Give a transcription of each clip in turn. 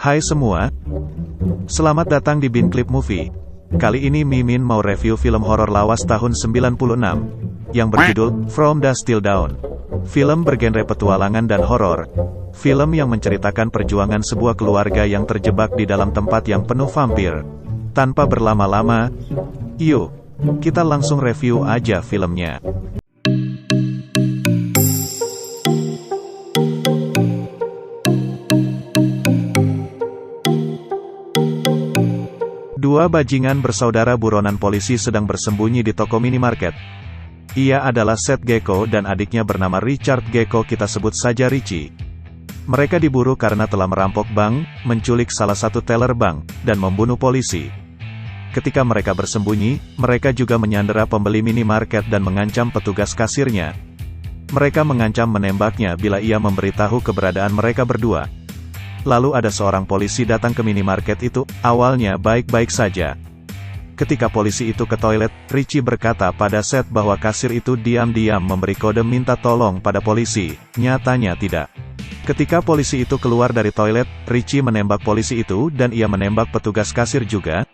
Hai semua, selamat datang di Bin Clip Movie. Kali ini Mimin mau review film horor lawas tahun 96, yang berjudul From Dusk Till Dawn. Film bergenre petualangan dan horor. Film yang menceritakan perjuangan sebuah keluarga yang terjebak di dalam tempat yang penuh vampir. Tanpa berlama-lama, yuk, kita langsung review aja filmnya. Dua bajingan bersaudara buronan polisi sedang bersembunyi di toko minimarket. Ia adalah Seth Gecko dan adiknya bernama Richard Gecko, kita sebut saja Richie. Mereka diburu karena telah merampok bank, menculik salah satu teller bank, dan membunuh polisi. Ketika mereka bersembunyi, mereka juga menyandera pembeli minimarket dan mengancam petugas kasirnya. Mereka mengancam menembaknya bila ia memberitahu keberadaan mereka berdua. Lalu ada seorang polisi datang ke minimarket itu, awalnya baik-baik saja. Ketika polisi itu ke toilet, Richie berkata pada Seth bahwa kasir itu diam-diam memberi kode minta tolong pada polisi, nyatanya tidak. Ketika polisi itu keluar dari toilet, Richie menembak polisi itu dan ia menembak petugas kasir juga.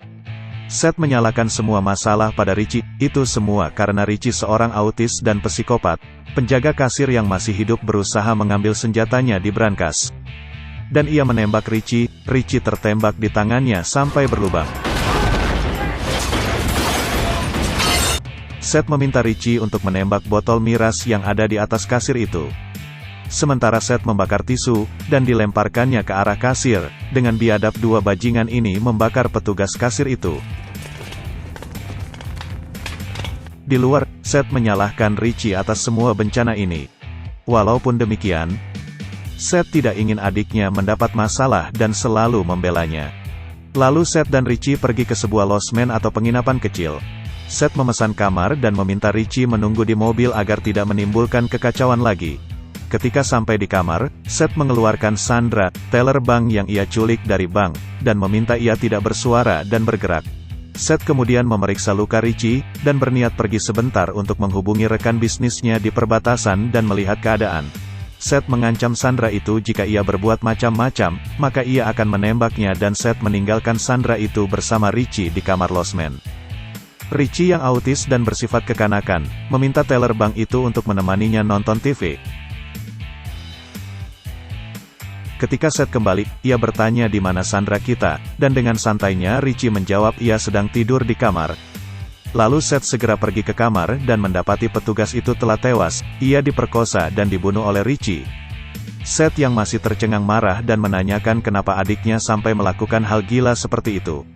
Seth menyalahkan semua masalah pada Richie, itu semua karena Richie seorang autis dan psikopat. Penjaga kasir yang masih hidup berusaha mengambil senjatanya di brankas. Dan ia menembak Richie tertembak di tangannya sampai berlubang. Seth meminta Richie untuk menembak botol miras yang ada di atas kasir itu. Sementara Seth membakar tisu, dan dilemparkannya ke arah kasir. Dengan biadab dua bajingan ini membakar petugas kasir itu. Di luar, Seth menyalahkan Richie atas semua bencana ini. Walaupun demikian, Seth tidak ingin adiknya mendapat masalah dan selalu membelanya. Lalu Seth dan Richie pergi ke sebuah losmen atau penginapan kecil. Seth memesan kamar dan meminta Richie menunggu di mobil agar tidak menimbulkan kekacauan lagi. Ketika sampai di kamar, Seth mengeluarkan Sandra, teller bank yang ia culik dari bank, dan meminta ia tidak bersuara dan bergerak. Seth kemudian memeriksa luka Richie, dan berniat pergi sebentar untuk menghubungi rekan bisnisnya di perbatasan dan melihat keadaan. Seth mengancam Sandra itu jika ia berbuat macam-macam, maka ia akan menembaknya dan Seth meninggalkan Sandra itu bersama Richie di kamar losmen. Richie yang autis dan bersifat kekanakan, meminta teller bank itu untuk menemaninya nonton TV. Ketika Seth kembali, ia bertanya di mana Sandra kita, dan dengan santainya Richie menjawab ia sedang tidur di kamar. Lalu Seth segera pergi ke kamar dan mendapati petugas itu telah tewas, ia diperkosa dan dibunuh oleh Richie. Seth yang masih tercengang marah dan menanyakan kenapa adiknya sampai melakukan hal gila seperti itu.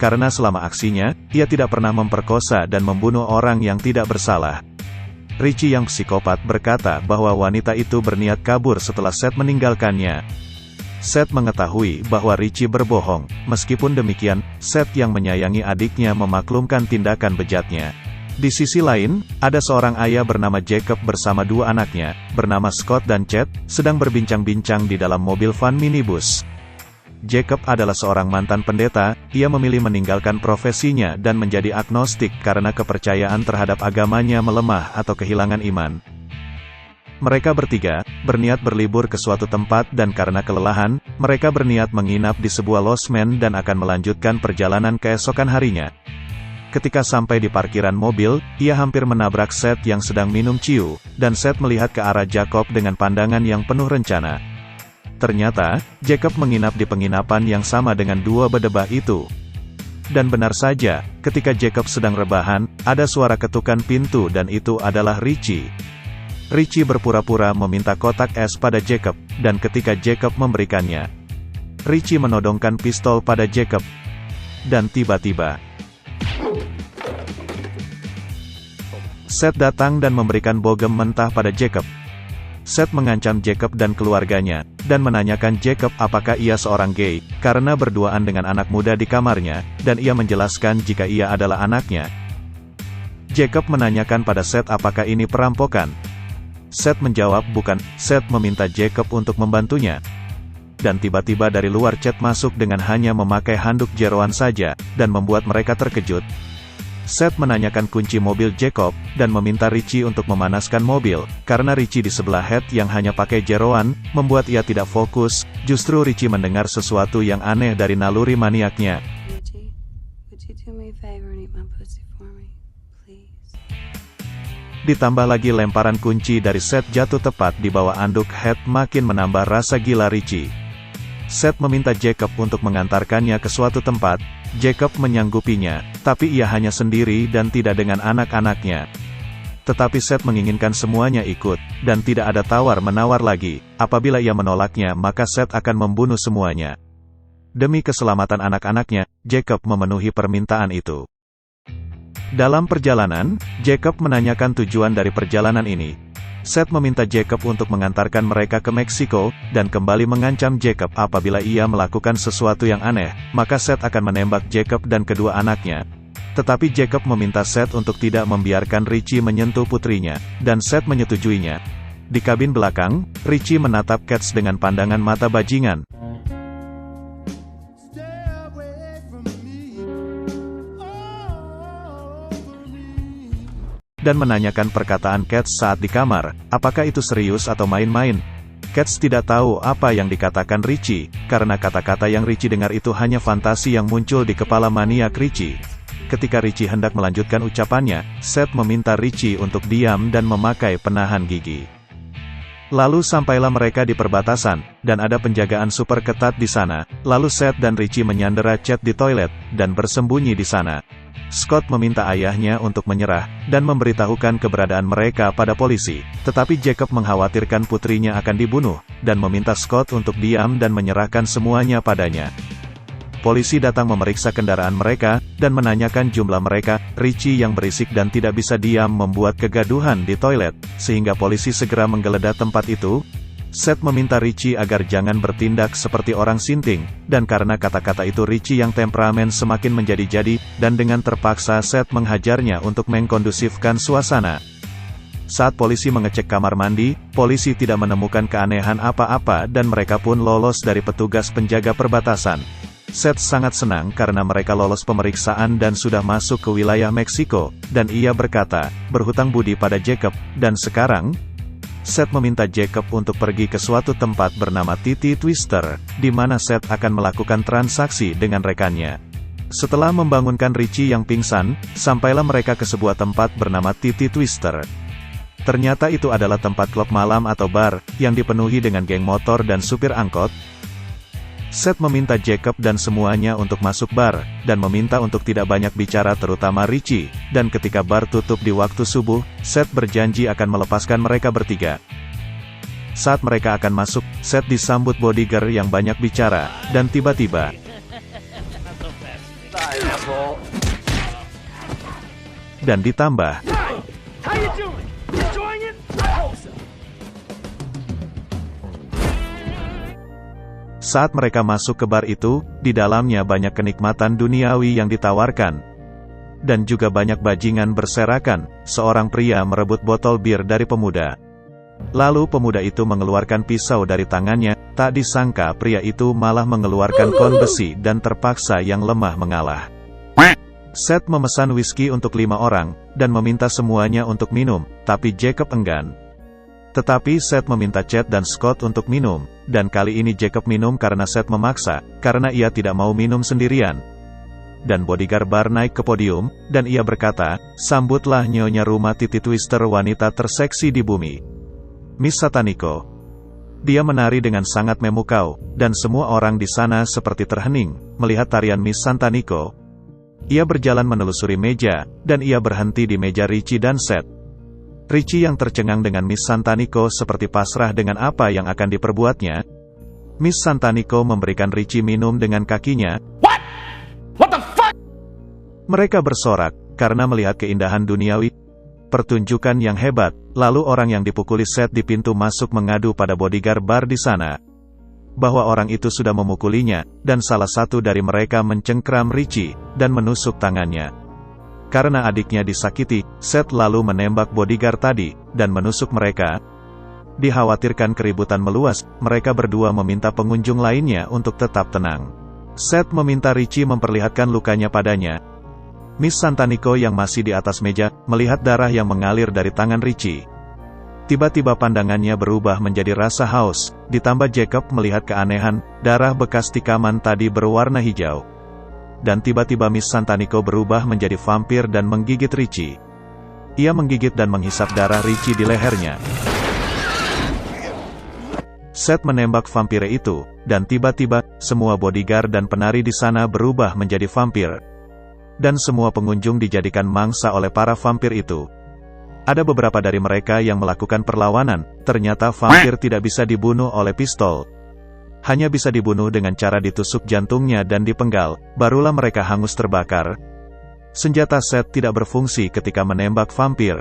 Karena selama aksinya, ia tidak pernah memperkosa dan membunuh orang yang tidak bersalah. Richie yang psikopat berkata bahwa wanita itu berniat kabur setelah Seth meninggalkannya. Seth mengetahui bahwa Richie berbohong. Meskipun demikian, Seth yang menyayangi adiknya memaklumkan tindakan bejatnya. Di sisi lain, ada seorang ayah bernama Jacob bersama dua anaknya, bernama Scott dan Chad, sedang berbincang-bincang di dalam mobil van minibus. Jacob adalah seorang mantan pendeta, ia memilih meninggalkan profesinya dan menjadi agnostik karena kepercayaan terhadap agamanya melemah atau kehilangan iman. Mereka bertiga, berniat berlibur ke suatu tempat dan karena kelelahan, mereka berniat menginap di sebuah losmen dan akan melanjutkan perjalanan keesokan harinya. Ketika sampai di parkiran mobil, ia hampir menabrak Seth yang sedang minum ciu, dan Seth melihat ke arah Jacob dengan pandangan yang penuh rencana. Ternyata, Jacob menginap di penginapan yang sama dengan dua bedebah itu. Dan benar saja, ketika Jacob sedang rebahan, ada suara ketukan pintu dan itu adalah Richie. Richie berpura-pura meminta kotak es pada Jacob, dan ketika Jacob memberikannya, Richie menodongkan pistol pada Jacob. Dan tiba-tiba, Seth datang dan memberikan bogem mentah pada Jacob. Seth mengancam Jacob dan keluarganya, dan menanyakan Jacob apakah ia seorang gay, karena berduaan dengan anak muda di kamarnya, dan ia menjelaskan jika ia adalah anaknya. Jacob menanyakan pada Seth apakah ini perampokan. Seth menjawab bukan. Seth meminta Jacob untuk membantunya. Dan tiba-tiba dari luar Chad masuk dengan hanya memakai handuk jeroan saja, dan membuat mereka terkejut. Seth menanyakan kunci mobil Jacob, dan meminta Richie untuk memanaskan mobil, karena Richie di sebelah Head yang hanya pakai jeroan, membuat ia tidak fokus. Justru Richie mendengar sesuatu yang aneh dari naluri maniaknya. Richie, would you do me a favor and eat my pussy for me, please? Ditambah lagi lemparan kunci dari Seth jatuh tepat di bawah anduk Head makin menambah rasa gila Richie. Seth meminta Jacob untuk mengantarkannya ke suatu tempat. Jacob menyanggupinya, tapi ia hanya sendiri dan tidak dengan anak-anaknya. Tetapi Seth menginginkan semuanya ikut, dan tidak ada tawar-menawar lagi. Apabila ia menolaknya, maka Seth akan membunuh semuanya. Demi keselamatan anak-anaknya, Jacob memenuhi permintaan itu. Dalam perjalanan, Jacob menanyakan tujuan dari perjalanan ini. Seth meminta Jacob untuk mengantarkan mereka ke Meksiko, dan kembali mengancam Jacob apabila ia melakukan sesuatu yang aneh, maka Seth akan menembak Jacob dan kedua anaknya. Tetapi Jacob meminta Seth untuk tidak membiarkan Richie menyentuh putrinya, dan Seth menyetujuinya. Di kabin belakang, Richie menatap Cats dengan pandangan mata bajingan. Dan menanyakan perkataan Cats saat di kamar, apakah itu serius atau main-main. Cats tidak tahu apa yang dikatakan Richie, karena kata-kata yang Richie dengar itu hanya fantasi yang muncul di kepala maniak Richie. Ketika Richie hendak melanjutkan ucapannya, Seth meminta Richie untuk diam dan memakai penahan gigi. Lalu sampailah mereka di perbatasan, dan ada penjagaan super ketat di sana. Lalu Seth dan Richie menyandera Chad di toilet, dan bersembunyi di sana. Scott meminta ayahnya untuk menyerah, dan memberitahukan keberadaan mereka pada polisi. Tetapi Jacob mengkhawatirkan putrinya akan dibunuh, dan meminta Scott untuk diam dan menyerahkan semuanya padanya. Polisi datang memeriksa kendaraan mereka, dan menanyakan jumlah mereka. Richie yang berisik dan tidak bisa diam membuat kegaduhan di toilet, sehingga polisi segera menggeledah tempat itu. Seth meminta Richie agar jangan bertindak seperti orang sinting, dan karena kata-kata itu Richie yang temperamen semakin menjadi-jadi, dan dengan terpaksa Seth menghajarnya untuk mengkondusifkan suasana. Saat polisi mengecek kamar mandi, polisi tidak menemukan keanehan apa-apa dan mereka pun lolos dari petugas penjaga perbatasan. Seth sangat senang karena mereka lolos pemeriksaan dan sudah masuk ke wilayah Meksiko, dan ia berkata, berhutang budi pada Jacob, dan sekarang, Seth meminta Jacob untuk pergi ke suatu tempat bernama Titi Twister, di mana Seth akan melakukan transaksi dengan rekannya. Setelah membangunkan Richie yang pingsan, sampailah mereka ke sebuah tempat bernama Titi Twister. Ternyata itu adalah tempat klub malam atau bar, yang dipenuhi dengan geng motor dan supir angkot. Seth meminta Jacob dan semuanya untuk masuk bar, dan meminta untuk tidak banyak bicara terutama Richie, dan ketika bar tutup di waktu subuh, Seth berjanji akan melepaskan mereka bertiga. Saat mereka akan masuk, Seth disambut bodyguard yang banyak bicara, dan tiba-tiba, dan ditambah, saat mereka masuk ke bar itu, di dalamnya banyak kenikmatan duniawi yang ditawarkan. Dan juga banyak bajingan berserakan, seorang pria merebut botol bir dari pemuda. Lalu pemuda itu mengeluarkan pisau dari tangannya, tak disangka pria itu malah mengeluarkan kon besi dan terpaksa yang lemah mengalah. Seth memesan whisky untuk 5 orang, dan meminta semuanya untuk minum, tapi Jacob enggan. Tetapi Seth meminta Chad dan Scott untuk minum, dan kali ini Jacob minum karena Seth memaksa, karena ia tidak mau minum sendirian. Dan bodyguard bar naik ke podium, dan ia berkata, sambutlah Nyonya Rumah Titi Twister, wanita terseksi di bumi, Miss Satanico. Dia menari dengan sangat memukau, dan semua orang di sana seperti terhening, melihat tarian Miss Satanico. Ia berjalan menelusuri meja, dan ia berhenti di meja Richie dan Seth. Richie yang tercengang dengan Miss Satanico seperti pasrah dengan apa yang akan diperbuatnya. Miss Satanico memberikan Richie minum dengan kakinya. What the fuck? Mereka bersorak, karena melihat keindahan duniawi, pertunjukan yang hebat. Lalu orang yang dipukuli Seth di pintu masuk mengadu pada bodyguard bar di sana, bahwa orang itu sudah memukulinya, dan salah satu dari mereka mencengkram Richie, dan menusuk tangannya. Karena adiknya disakiti, Seth lalu menembak bodyguard tadi, dan menusuk mereka. Dikhawatirkan keributan meluas, mereka berdua meminta pengunjung lainnya untuk tetap tenang. Seth meminta Richie memperlihatkan lukanya padanya. Miss Santanico yang masih di atas meja, melihat darah yang mengalir dari tangan Richie. Tiba-tiba pandangannya berubah menjadi rasa haus, ditambah Jacob melihat keanehan, darah bekas tikaman tadi berwarna hijau. Dan tiba-tiba Miss Santanico berubah menjadi vampir dan menggigit Richie. Ia menggigit dan menghisap darah Richie di lehernya. Seth menembak vampire itu, dan tiba-tiba, semua bodyguard dan penari di sana berubah menjadi vampir. Dan semua pengunjung dijadikan mangsa oleh para vampir itu. Ada beberapa dari mereka yang melakukan perlawanan, ternyata vampir tidak bisa dibunuh oleh pistol. Hanya bisa dibunuh dengan cara ditusuk jantungnya dan dipenggal, barulah mereka hangus terbakar. Senjata Seth tidak berfungsi ketika menembak vampir.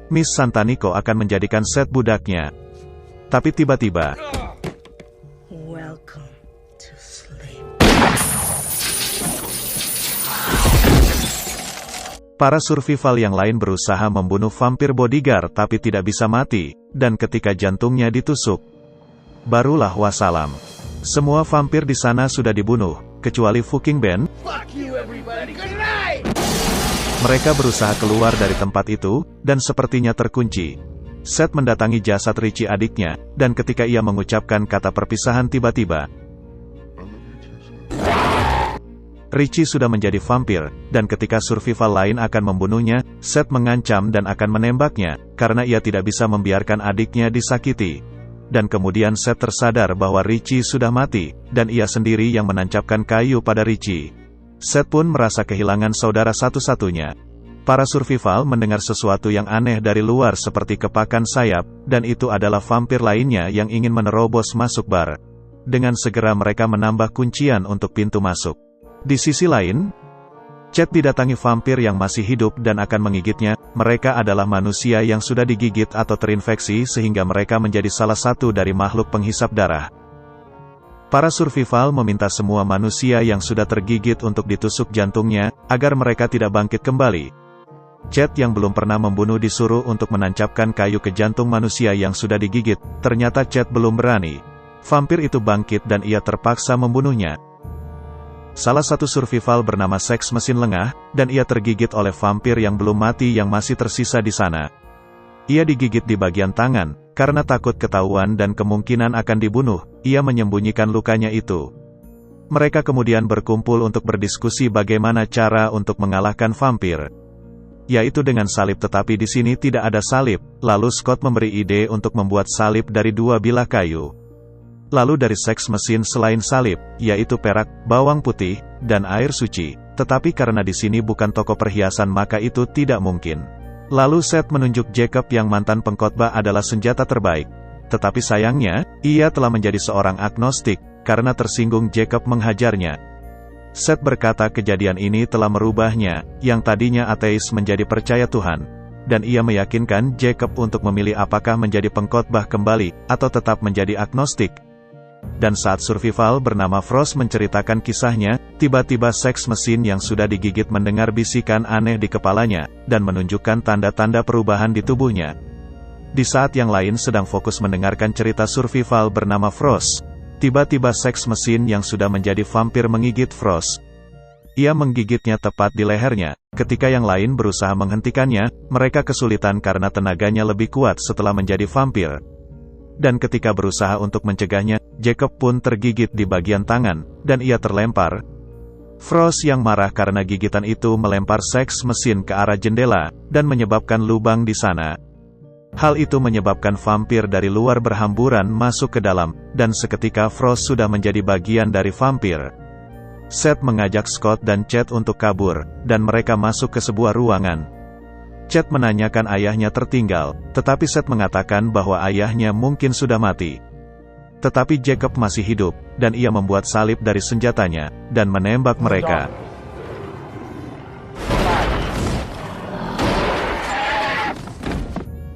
Miss Santanico akan menjadikan Seth budaknya. Tapi tiba-tiba, Welcome to sleep. para survival yang lain berusaha membunuh vampir bodyguard tapi tidak bisa mati, dan ketika jantungnya ditusuk, barulah wassalam. Semua vampir di sana sudah dibunuh, kecuali fucking Ben. Mereka berusaha keluar dari tempat itu, dan sepertinya terkunci. Seth mendatangi jasad Richie adiknya, dan ketika ia mengucapkan kata perpisahan tiba-tiba, Richie sudah menjadi vampir, dan ketika survival lain akan membunuhnya, Seth mengancam dan akan menembaknya, karena ia tidak bisa membiarkan adiknya disakiti. Dan kemudian Seth tersadar bahwa Richie sudah mati, dan ia sendiri yang menancapkan kayu pada Richie. Seth pun merasa kehilangan saudara satu-satunya. Para survival mendengar sesuatu yang aneh dari luar seperti kepakan sayap, dan itu adalah vampir lainnya yang ingin menerobos masuk bar. Dengan segera mereka menambah kuncian untuk pintu masuk. Di sisi lain, Chet didatangi vampir yang masih hidup dan akan menggigitnya. Mereka adalah manusia yang sudah digigit atau terinfeksi sehingga mereka menjadi salah satu dari makhluk penghisap darah. Para survival meminta semua manusia yang sudah tergigit untuk ditusuk jantungnya, agar mereka tidak bangkit kembali. Chet yang belum pernah membunuh disuruh untuk menancapkan kayu ke jantung manusia yang sudah digigit, ternyata Chet belum berani. Vampir itu bangkit dan ia terpaksa membunuhnya. Salah satu survival bernama Sex Mesin lengah, dan ia tergigit oleh vampir yang belum mati yang masih tersisa di sana. Ia digigit di bagian tangan, karena takut ketahuan dan kemungkinan akan dibunuh, ia menyembunyikan lukanya itu. Mereka kemudian berkumpul untuk berdiskusi bagaimana cara untuk mengalahkan vampir. Yaitu dengan salib, tetapi di sini tidak ada salib. Lalu Scott memberi ide untuk membuat salib dari 2 bilah kayu. Lalu dari Sex Mesin selain salib, yaitu perak, bawang putih, dan air suci. Tetapi karena di sini bukan toko perhiasan maka itu tidak mungkin. Lalu Seth menunjuk Jacob yang mantan pengkhotbah adalah senjata terbaik. Tetapi sayangnya, ia telah menjadi seorang agnostik, karena tersinggung Jacob menghajarnya. Seth berkata kejadian ini telah merubahnya, yang tadinya ateis menjadi percaya Tuhan. Dan ia meyakinkan Jacob untuk memilih apakah menjadi pengkhotbah kembali, atau tetap menjadi agnostik. Dan saat survival bernama Frost menceritakan kisahnya, tiba-tiba Sex Mesin yang sudah digigit mendengar bisikan aneh di kepalanya, dan menunjukkan tanda-tanda perubahan di tubuhnya. Di saat yang lain sedang fokus mendengarkan cerita survival bernama Frost, tiba-tiba Sex Mesin yang sudah menjadi vampir menggigit Frost. Ia menggigitnya tepat di lehernya. Ketika yang lain berusaha menghentikannya, mereka kesulitan karena tenaganya lebih kuat setelah menjadi vampir. Dan ketika berusaha untuk mencegahnya, Jacob pun tergigit di bagian tangan, dan ia terlempar. Frost yang marah karena gigitan itu melempar Sex Mesin ke arah jendela, dan menyebabkan lubang di sana. Hal itu menyebabkan vampir dari luar berhamburan masuk ke dalam, dan seketika Frost sudah menjadi bagian dari vampir. Seth mengajak Scott dan Chet untuk kabur, dan mereka masuk ke sebuah ruangan. Chet menanyakan ayahnya tertinggal, tetapi Seth mengatakan bahwa ayahnya mungkin sudah mati. Tetapi Jacob masih hidup, dan ia membuat salib dari senjatanya, dan menembak mereka.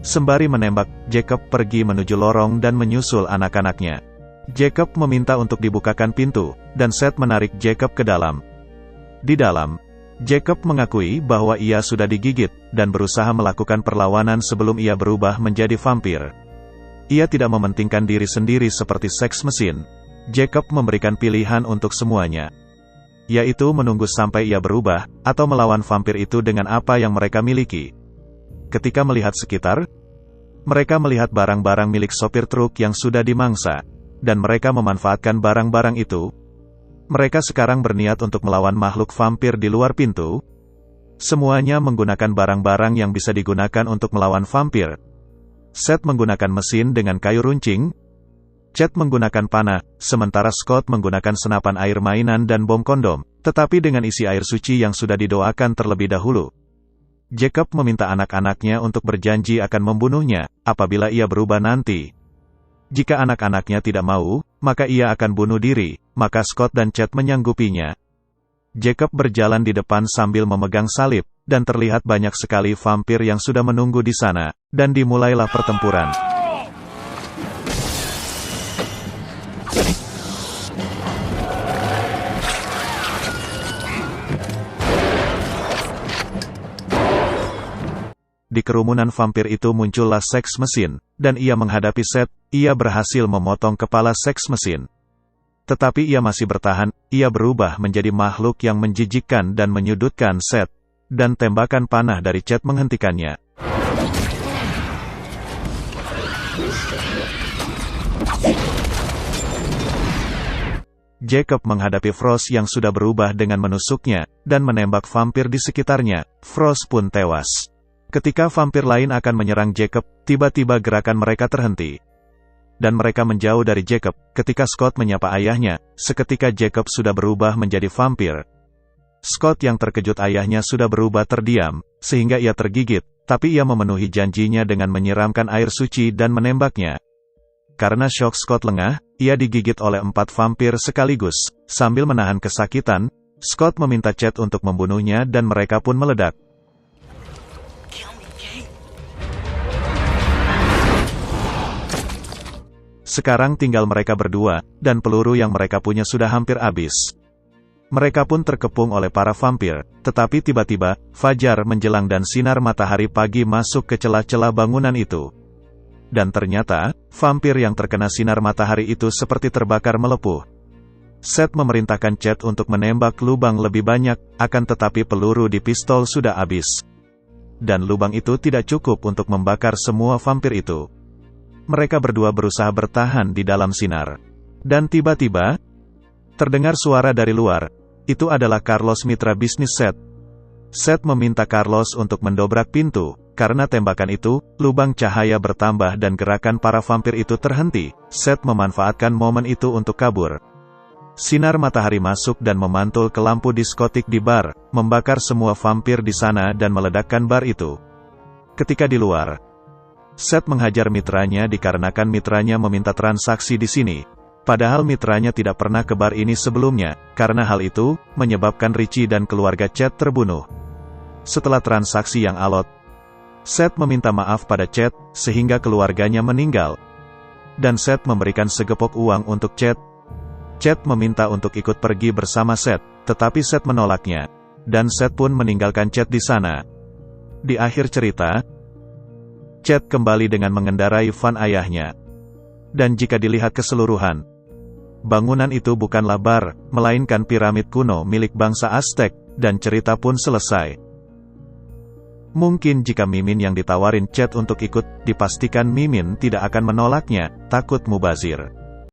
Sembari menembak, Jacob pergi menuju lorong dan menyusul anak-anaknya. Jacob meminta untuk dibukakan pintu, dan Seth menarik Jacob ke dalam. Di dalam, Jacob mengakui bahwa ia sudah digigit, dan berusaha melakukan perlawanan sebelum ia berubah menjadi vampir. Ia tidak mementingkan diri sendiri seperti Sex Mesin. Jacob memberikan pilihan untuk semuanya. yaitu menunggu sampai ia berubah, atau melawan vampir itu dengan apa yang mereka miliki. Ketika melihat sekitar, mereka melihat barang-barang milik sopir truk yang sudah dimangsa, dan mereka memanfaatkan barang-barang itu. Mereka sekarang berniat untuk melawan makhluk vampir di luar pintu. Semuanya menggunakan barang-barang yang bisa digunakan untuk melawan vampir. Seth menggunakan mesin dengan kayu runcing, Chad menggunakan panah, sementara Scott menggunakan senapan air mainan dan bom kondom, tetapi dengan isi air suci yang sudah didoakan terlebih dahulu. Jacob meminta anak-anaknya untuk berjanji akan membunuhnya, apabila ia berubah nanti. Jika anak-anaknya tidak mau, maka ia akan bunuh diri, maka Scott dan Chad menyanggupinya. Jacob berjalan di depan sambil memegang salib, dan terlihat banyak sekali vampir yang sudah menunggu di sana, dan dimulailah pertempuran. Di kerumunan vampir itu muncullah seks mesin, dan ia menghadapi Seth. Ia berhasil memotong kepala seks mesin. Tetapi ia masih bertahan, ia berubah menjadi makhluk yang menjijikkan dan menyudutkan Seth, dan tembakan panah dari Chad menghentikannya. Jacob menghadapi Frost yang sudah berubah dengan menusuknya, dan menembak vampir di sekitarnya. Frost pun tewas. Ketika vampir lain akan menyerang Jacob, tiba-tiba gerakan mereka terhenti. Dan mereka menjauh dari Jacob. Ketika Scott menyapa ayahnya, seketika Jacob sudah berubah menjadi vampir. Scott yang terkejut ayahnya sudah berubah terdiam, sehingga ia tergigit, tapi ia memenuhi janjinya dengan menyiramkan air suci dan menembaknya. Karena syok Scott lengah, ia digigit oleh 4 vampir sekaligus. Sambil menahan kesakitan, Scott meminta Chad untuk membunuhnya dan mereka pun meledak. Sekarang tinggal mereka berdua, dan peluru yang mereka punya sudah hampir habis. Mereka pun terkepung oleh para vampir, tetapi tiba-tiba, fajar menjelang dan sinar matahari pagi masuk ke celah-celah bangunan itu. Dan ternyata, vampir yang terkena sinar matahari itu seperti terbakar melepuh. Seth memerintahkan Chad untuk menembak lubang lebih banyak, akan tetapi peluru di pistol sudah habis. Dan lubang itu tidak cukup untuk membakar semua vampir itu. Mereka berdua berusaha bertahan di dalam sinar. Dan tiba-tiba, terdengar suara dari luar. Itu adalah Carlos, mitra bisnis Seth. Seth meminta Carlos untuk mendobrak pintu. Karena tembakan itu, lubang cahaya bertambah dan gerakan para vampir itu terhenti. Seth memanfaatkan momen itu untuk kabur. Sinar matahari masuk dan memantul ke lampu diskotik di bar, membakar semua vampir di sana dan meledakkan bar itu. Ketika di luar, Seth menghajar mitranya dikarenakan mitranya meminta transaksi di sini. Padahal mitranya tidak pernah ke bar ini sebelumnya, karena hal itu, menyebabkan Richie dan keluarga Chad terbunuh. Setelah transaksi yang alot, Seth meminta maaf pada Chad, sehingga keluarganya meninggal. Dan Seth memberikan segepok uang untuk Chad. Chad meminta untuk ikut pergi bersama Seth, tetapi Seth menolaknya. Dan Seth pun meninggalkan Chad di sana. Di akhir cerita, Chad kembali dengan mengendarai van ayahnya. Dan jika dilihat keseluruhan, bangunan itu bukanlah bar, melainkan piramid kuno milik bangsa Aztec, dan cerita pun selesai. Mungkin jika Mimin yang ditawarin Chad untuk ikut, dipastikan Mimin tidak akan menolaknya, takut mubazir.